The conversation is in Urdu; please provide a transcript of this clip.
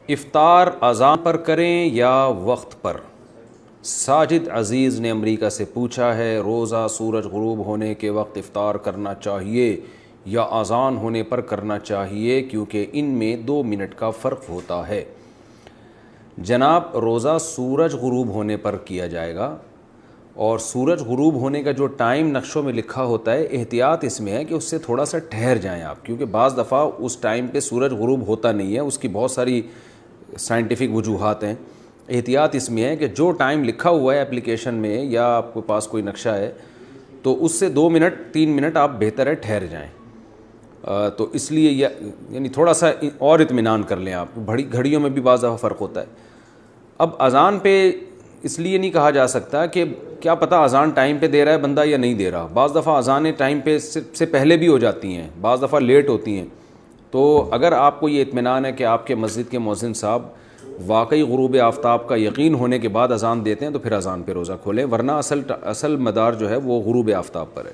افطار اذان پر کریں یا وقت پر؟ ساجد عزیز نے امریکہ سے پوچھا ہے، روزہ سورج غروب ہونے کے وقت افطار کرنا چاہیے یا اذان ہونے پر کرنا چاہیے، کیونکہ ان میں 2 منٹ کا فرق ہوتا ہے؟ جناب، روزہ سورج غروب ہونے پر کیا جائے گا، اور سورج غروب ہونے کا جو ٹائم نقشوں میں لکھا ہوتا ہے، احتیاط اس میں ہے کہ اس سے تھوڑا سا ٹھہر جائیں آپ، کیونکہ بعض دفعہ اس ٹائم پہ سورج غروب ہوتا نہیں ہے، اس کی بہت ساری سائنٹیفک وجوہات ہیں۔ احتیاط اس میں ہے کہ جو ٹائم لکھا ہوا ہے اپلیکیشن میں یا آپ کے پاس کوئی نقشہ ہے، تو اس سے 2 منٹ 3 منٹ آپ بہتر ہے ٹھہر جائیں۔ تو اس لیے یعنی تھوڑا سا اور اطمینان کر لیں آپ، گھڑیوں میں بھی بعض دفعہ فرق ہوتا ہے۔ اب اذان پہ اس لیے نہیں کہا جا سکتا کہ کیا پتہ اذان ٹائم پہ دے رہا ہے بندہ یا نہیں دے رہا، بعض دفعہ اذانیں ٹائم پہ سے پہلے بھی ہو جاتی ہیں، بعض دفعہ لیٹ ہوتی ہیں۔ تو اگر آپ کو یہ اطمینان ہے کہ آپ کے مسجد کے مؤذن صاحب واقعی غروب آفتاب کا یقین ہونے کے بعد اذان دیتے ہیں، تو پھر اذان پہ روزہ کھولیں، ورنہ اصل مدار جو ہے وہ غروب آفتاب پر ہے۔